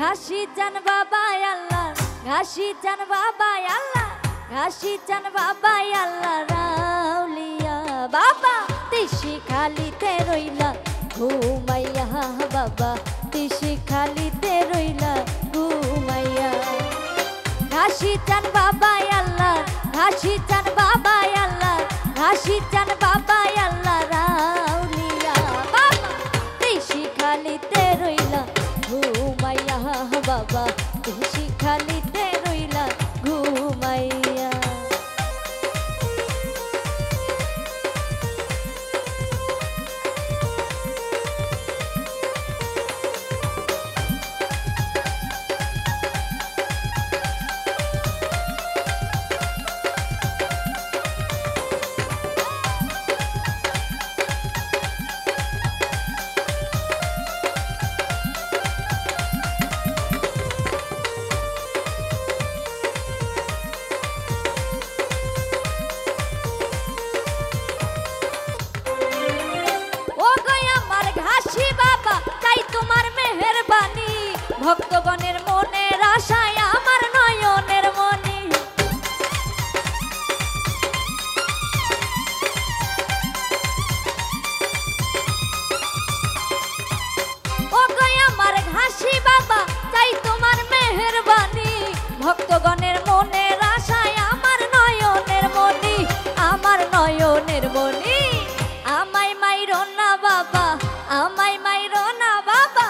ঘাসি চান বাবা আল্লাহ, ঘাসি চান বাবা আল্লাহ, ঘাসি চান বাবা আল্লাহ রাউলিয়া বাবা তিসি খালিতে রইলা ঘুমাইয়া বাবা তিসি খালিতে রইলা ঘুমাইয়া। ঘাসি চান বাবা আল্লাহ, ঘাসি চান বাবা আল্লাহ, ঘাসি চান বাবা আল্লাহ রাউলিয়া বাবা তিসি খালিতে রইলা ঘুমাইয়া বাবা তিসি খালিতে রইলা ঘুমাইয়া। ভক্তগণের মনের আশায় আমার নয়নের মনি ও গো আমার ঘাসি বাবা চাই তোমার মেহেরবানি। ভক্তগণের মনের আশায় আমার নয়নের মনি, আমার নয়নের মনি। আমায় মাইরো না বাবা, আমায় মাইরো না বাবা,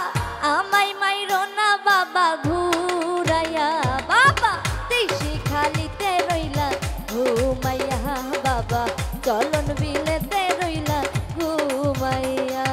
আমায় মাইরো না বাবা ঘুরাইয়া বাবা তিসি খালিতে রইলা ঘুমাইয়া বাবা চলন বিলেতে রইলা ঘুমাইয়া।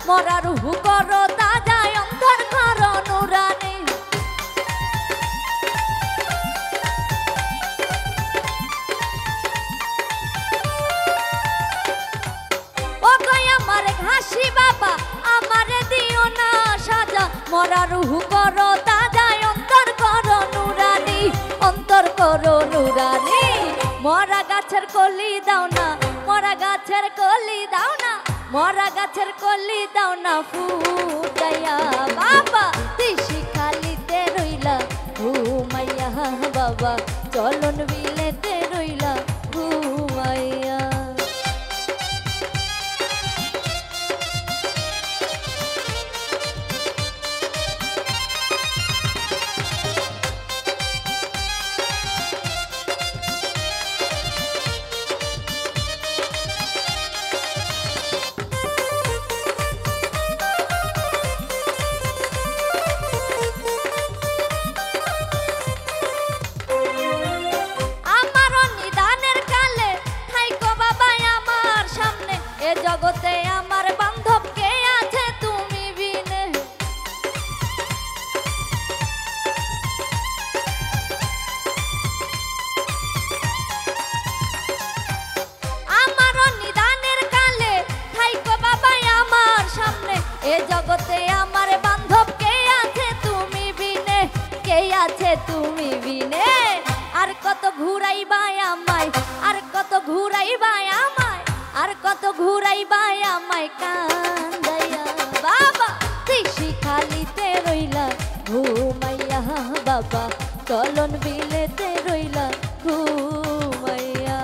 মরা রুহু করো তাজা অন্তর করো নুরানি। ও গো আমার ঘাসি বাবা আমার দিও না সাজা, মরা রুহু করো তাজা অন্তর করো নুরানি, অন্তর করো নুরানি। মরা গাছের কলি দাও না, মরা গাছের কলি দাও না, মরা গাছের কলি দাও না ফুটাইয়া বাবা তিসি খালিতে রইলা ঘুমাইয়া বাবা চলন বিলেতে রইলা ঘুমাইয়া। জগতে আমার বান্ধব কে আছে তুমি বিনে, আমার নিদানের কালে থাইকো বাবা আমার সামনে। এ জগতে আমার বান্ধব কে আছে তুমি বিনে, কে আছে তুমি বিনে। আর কত ঘুরাইবা আমায়, আর কত ঘুরাইবা আমায়, আর কত ঘুরাইবা আমায় কান্দাইয়া বাবা তিসি খালিতে রইলা ঘুমাইয়া বাবা চলন বিলেতে রইলা ঘুমাইয়া।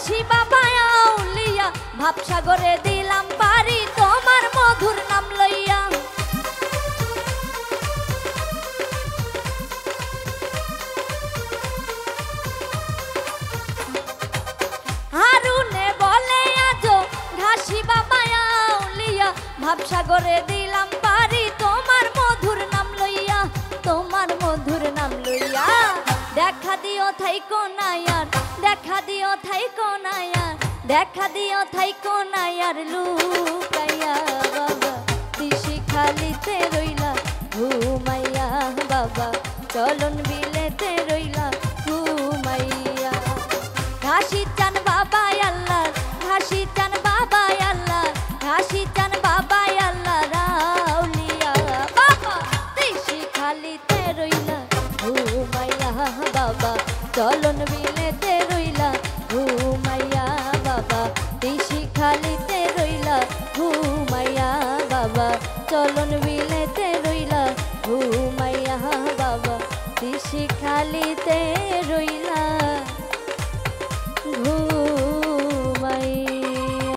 ঘাসি বাবা আউলিয়া ভাবসাগরে দিলাম পারি তোমার মধুর নাম লইয়া। হারুনে বলে আজো ঘাসি বাবা আউলিয়া ভাবসাগরে দিলাম পারি তোমার মধুর নাম লইয়া, তোমার মধুর নাম লইয়া। দেখা দিও থাইকো না আর, দেখা দিও থাইকো না আর, দেখা দিও থাইকো না আর লুকাইয়া বাবা দিশি খালিতে রইলা ঘুমাইয়া বাবা চলন বিলেতে রইলা ঘুমাইয়া। ঘাসি চান বাবা আল্লাহ, ঘাসি চান বাবা আল্লাহ, ঘাসি চান বাবা আল্লাহ রাউলিয়া বাবা দিশি খালিতে রইলা ঘুমাইয়া বাবা চলন বিলেতে